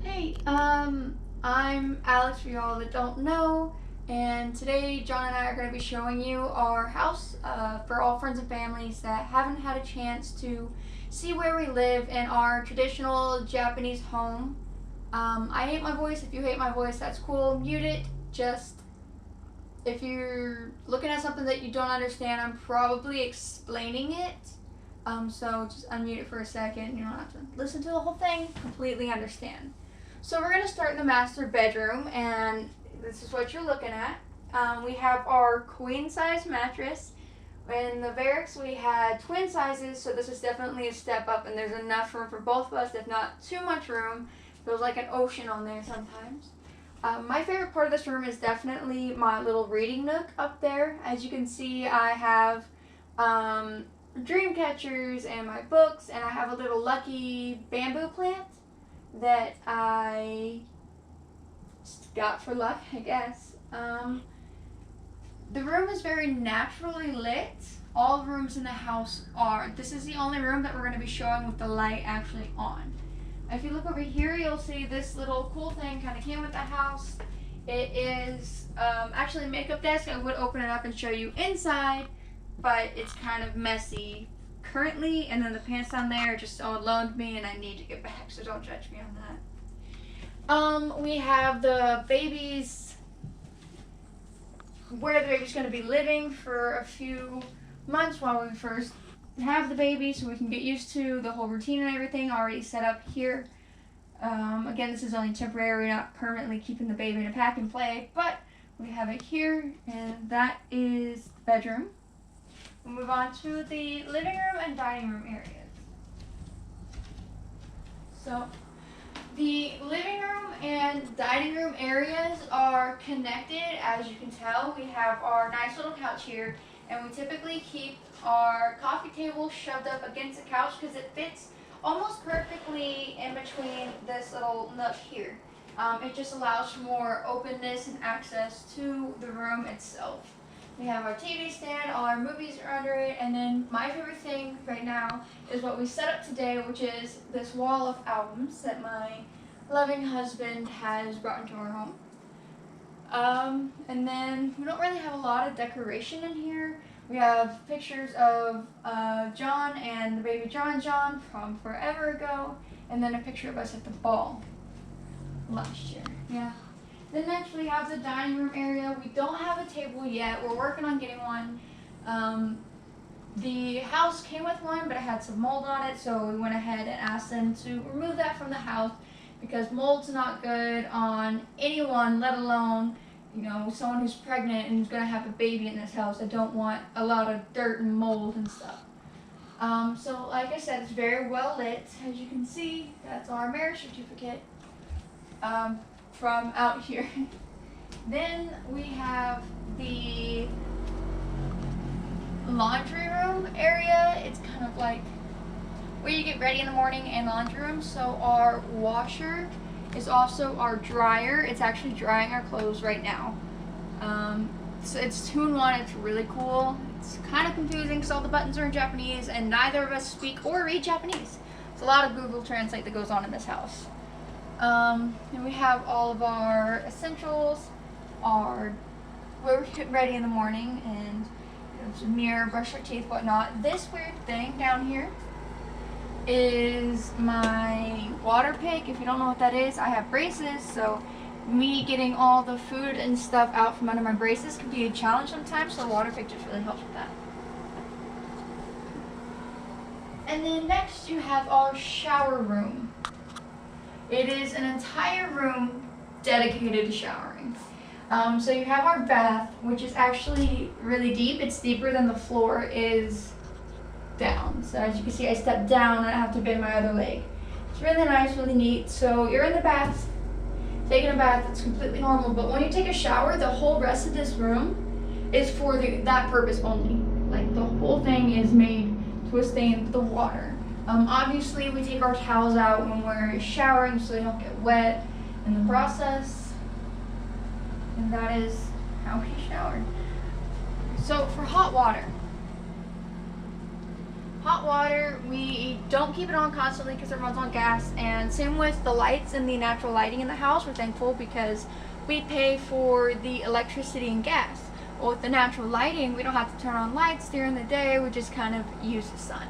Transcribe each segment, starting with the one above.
Hey, I'm Alex for y'all that don't know, and today John and I are going to be showing you our house for all friends and families that haven't had a chance to see where we live in our traditional Japanese home. I hate my voice. If you hate my voice, that's cool. Mute it. Just if you're looking at something that you don't understand, I'm probably explaining it. So just unmute it for a second. You don't have to listen to the whole thing. Completely understand. So we're going to start in the master bedroom, and this is what you're looking at. We have our queen size mattress. In the barracks we had twin sizes, so this is definitely a step up, and there's enough room for both of us, if not too much room. Feels like an ocean on there sometimes. My favorite part of this room is definitely my little reading nook up there. As you can see, I have dream catchers and my books, and I have a little lucky bamboo plant that I got for luck, I guess. The room is very naturally lit. All rooms in the house are. This is the only room that we're going to be showing with the light actually on. If you look over here, you'll see this little cool thing kind of came with the house. It is actually a makeup desk. I would open it up and show you inside, but it's kind of messy currently, and then the pants down there just someone loaned me and I need to get back, so don't judge me on that. We have the babies, where the baby's going to be living for a few months while we first have the baby, so we can get used to the whole routine and everything already set up here. Again, this is only temporary. We're not permanently keeping the baby in a pack and play, but we have it here, and that is the bedroom. We'll move on to the living room and dining room areas. So the living room and dining room areas are connected. As you can tell, we have our nice little couch here, and we typically keep our coffee table shoved up against the couch because it fits almost perfectly in between this little nook here. It just allows for more openness and access to the room itself. We have our TV stand, all our movies are under it, and then my favorite thing right now is what we set up today, which is this wall of albums that my loving husband has brought into our home. And then we don't really have a lot of decoration in here. We have pictures of John and the baby John from forever ago, and then a picture of us at the ball last year. Yeah. Then next we have the dining room area. We don't have a table yet. We're working on getting one. The house came with one, but it had some mold on it, so we went ahead and asked them to remove that from the house because mold's not good on anyone, let alone, you know, someone who's pregnant and who's going to have a baby in this house. I don't want a lot of dirt and mold and stuff. So like I said, it's very well lit. As you can see, that's our marriage certificate. From out here. Then we have the laundry room area. It's kind of like where you get ready in the morning and laundry room. So our washer is also our dryer. It's actually drying our clothes right now. So it's 2-in-1. It's really cool. It's kind of confusing because all the buttons are in Japanese and neither of us speak or read Japanese. It's a lot of Google Translate that goes on in this house. And we have all of our essentials, where we get ready in the morning, and a mirror, brush our teeth, whatnot. This weird thing down here is my water pick. If you don't know what that is, I have braces, so me getting all the food and stuff out from under my braces can be a challenge sometimes, so the water pick just really helps with that. And then next you have our shower room. It is an entire room dedicated to showering. So you have our bath, which is actually really deep. It's deeper than the floor is down. So as you can see, I step down and I have to bend my other leg. It's really nice, really neat. So you're in the bath, taking a bath. It's completely normal. But when you take a shower, the whole rest of this room is for that purpose only. Like the whole thing is made to withstand the water. Obviously, we take our towels out when we're showering so they don't get wet in the process. And that is how we shower. So for hot water Hot water, we don't keep it on constantly because it runs on gas, and same with the lights and the natural lighting in the house. We're thankful because we pay for the electricity and gas. Well, with the natural lighting, we don't have to turn on lights during the day, we just kind of use the sun.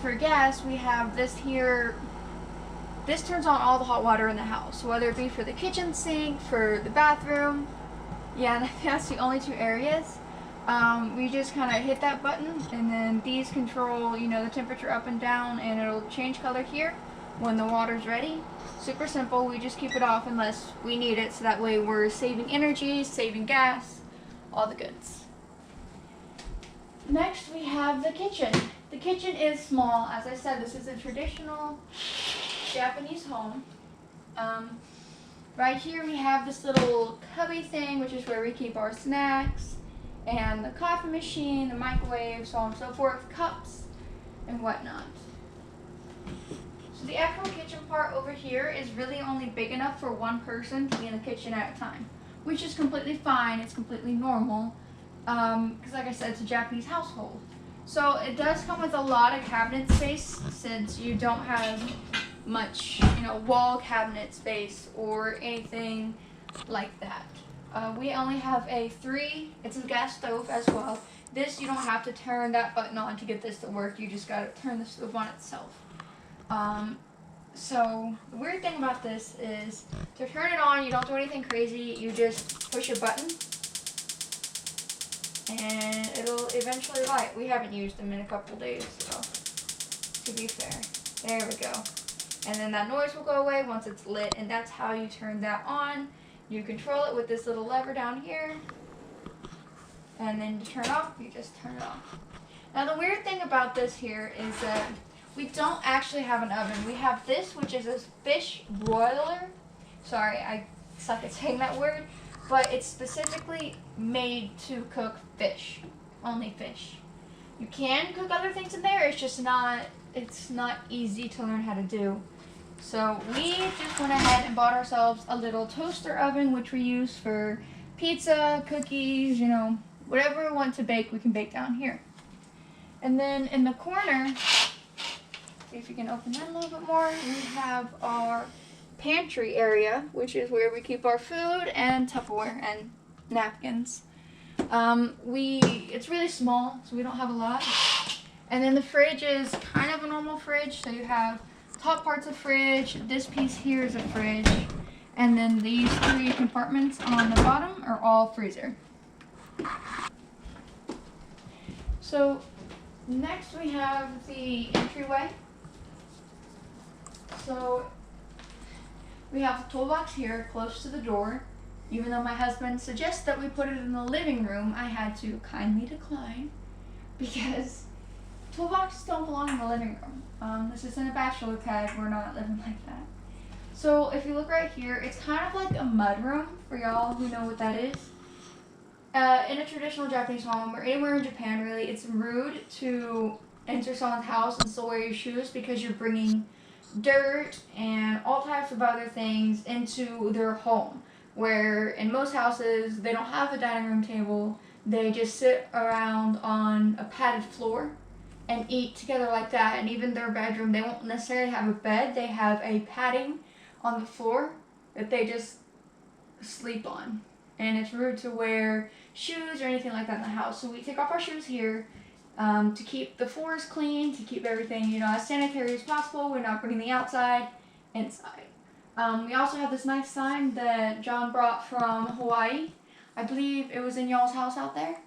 For gas, we have this here. This turns on all the hot water in the house, whether it be for the kitchen sink, for the bathroom. Yeah, and I think that's the only two areas. We just kind of hit that button, and then these control, the temperature up and down, and it'll change color here when the water's ready. Super simple. We just keep it off unless we need it, so that way we're saving energy, saving gas, all the goods. Next, we have the kitchen. The kitchen is small. As I said, this is a traditional Japanese home. Right here we have this little cubby thing, which is where we keep our snacks, and the coffee machine, the microwave, so on and so forth, cups and whatnot. So the actual kitchen part over here is really only big enough for one person to be in the kitchen at a time, which is completely fine. It's completely normal because, like I said, it's a Japanese household. So it does come with a lot of cabinet space since you don't have much, wall cabinet space or anything like that. We only have it's a gas stove as well. This, you don't have to turn that button on to get this to work. You just gotta turn the stove on itself. So the weird thing about this is to turn it on, you don't do anything crazy. You just push a button and it'll eventually light. We haven't used them in a couple days, so to be fair. There we go. And then that noise will go away once it's lit, and that's how you turn that on. You control it with this little lever down here, and then to turn off, you just turn it off. Now the weird thing about this here is that we don't actually have an oven. We have this, which is a fish broiler. Sorry, I suck at saying that word, but it's specifically made to cook fish, only fish. You can cook other things in there, it's not easy to learn how to do. So we just went ahead and bought ourselves a little toaster oven, which we use for pizza, cookies, whatever we want to bake, we can bake down here. And then in the corner, see if you can open that a little bit more, we have our pantry area, which is where we keep our food and Tupperware and napkins. It's really small, so we don't have a lot. And then the fridge is kind of a normal fridge, so you have top part's a fridge, this piece here is a fridge, and then these three compartments on the bottom are all freezer. So next we have the entryway. So we have the toolbox here close to the door. Even though my husband suggests that we put it in the living room, I had to kindly decline because toolboxes don't belong in the living room. This isn't a bachelor pad, we're not living like that. So if you look right here, it's kind of like a mud room for y'all who know what that is. In a traditional Japanese home or anywhere in Japan really, it's rude to enter someone's house and still wear your shoes because you're bringing dirt and all types of other things into their home. Where in most houses, they don't have a dining room table, they just sit around on a padded floor and eat together like that. And even their bedroom, they won't necessarily have a bed, they have a padding on the floor that they just sleep on. And it's rude to wear shoes or anything like that in the house. So we take off our shoes here to keep the floors clean, to keep everything, as sanitary as possible. We're not bringing the outside inside. We also have this nice sign that John brought from Hawaii. I believe it was in y'all's house out there.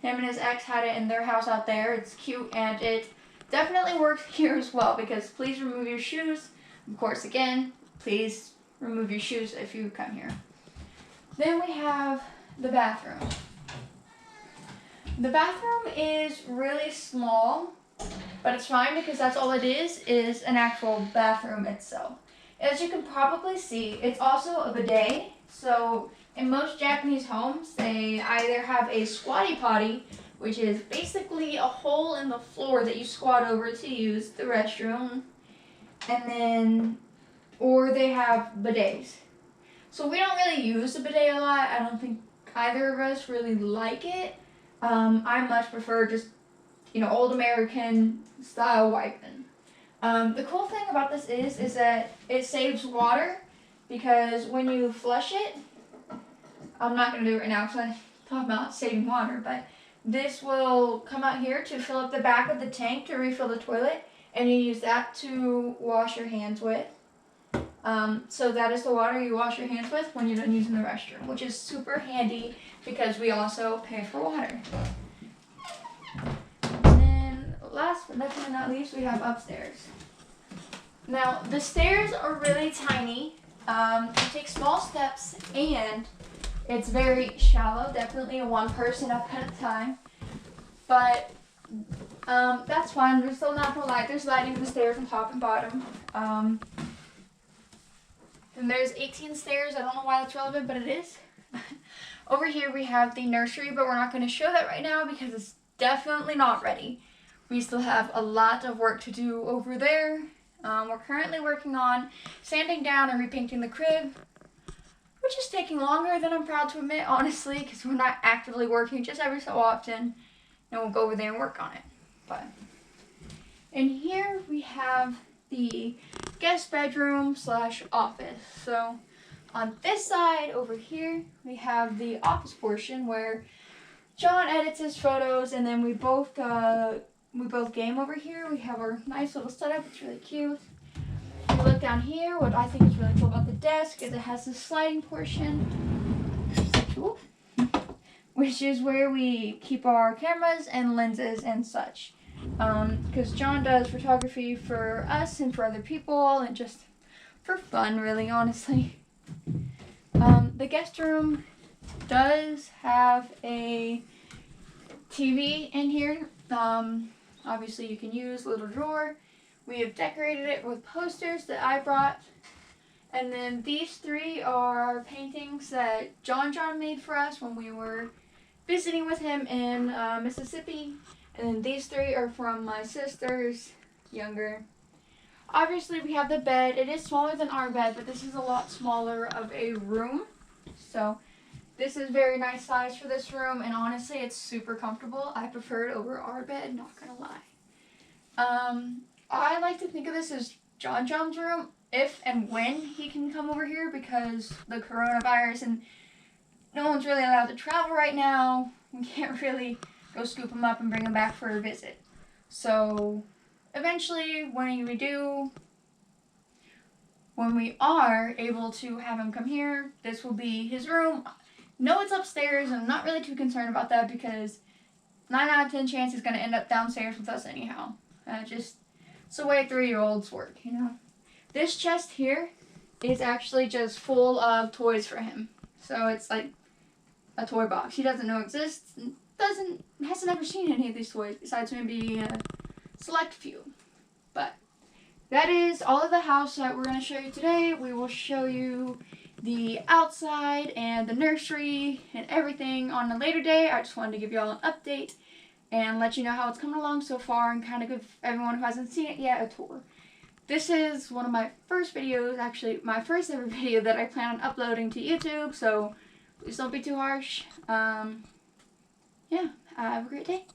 Him and his ex had it in their house out there. It's cute, and it definitely works here as well because please remove your shoes. Of course, again, please remove your shoes if you come here. Then we have the bathroom. The bathroom is really small, but it's fine because that's all it is an actual bathroom itself. As you can probably see, it's also a bidet. So in most Japanese homes, they either have a squatty potty, which is basically a hole in the floor that you squat over to use the restroom, or they have bidets. So we don't really use the bidet a lot. I don't think either of us really like it. I much prefer just old American style wiping. The cool thing about this is that it saves water, because when you flush it, I'm not going to do it right now because I'm talking about saving water, but this will come out here to fill up the back of the tank to refill the toilet, and you use that to wash your hands with. So that is the water you wash your hands with when you're done using the restroom, which is super handy because we also pay for water. And then last but definitely not least, we have upstairs. Now the stairs are really tiny. You take small steps, and it's very shallow, definitely a one person up at a time. But that's fine. There's still natural light. There's lighting in the stairs on top and bottom. Then there's 18 stairs. I don't know why that's relevant, but it is. Over here we have the nursery, but we're not going to show that right now because it's definitely not ready. We still have a lot of work to do over there. We're currently working on sanding down and repainting the crib, which is taking longer than I'm proud to admit, honestly, because we're not actively working, just every so often, and we'll go over there and work on it. But in here we have the guest bedroom / office. So on this side over here we have the office portion where John edits his photos, and then we both game over here. We have our nice little setup. It's really cute. If you look down here, what I think is really cool about the desk is it has this sliding portion, which is where we keep our cameras and lenses and such. Because John does photography for us and for other people, and just for fun, really, honestly. The guest room does have a TV in here. Obviously you can use a little drawer. We have decorated it with posters that I brought. And then these three are paintings that John made for us when we were visiting with him in Mississippi. And then these three are from my sisters, younger. Obviously we have the bed. It is smaller than our bed, but this is a lot smaller of a room. So this is very nice size for this room, and honestly it's super comfortable. I prefer it over our bed, not gonna lie. I like to think of this as John's room if and when he can come over here, because the coronavirus and no one's really allowed to travel right now. We can't really go scoop him up and bring him back for a visit. So eventually when we are able to have him come here, this will be his room. No, it's upstairs. I'm not really too concerned about that because 9 out of 10 chance he's going to end up downstairs with us anyhow. It's the way 3-year-olds work, you know. This chest here is actually just full of toys for him. So it's like a toy box. He doesn't know exists, and hasn't ever seen any of these toys besides maybe a select few. But that is all of the house that we're going to show you today. We will show you the outside and the nursery and everything on a later day. I just wanted to give you all an update and let you know how it's coming along so far, and kind of give everyone who hasn't seen it yet a tour. This is one of my first videos, actually my first ever video that I plan on uploading to YouTube, so please don't be too harsh. Yeah, have a great day.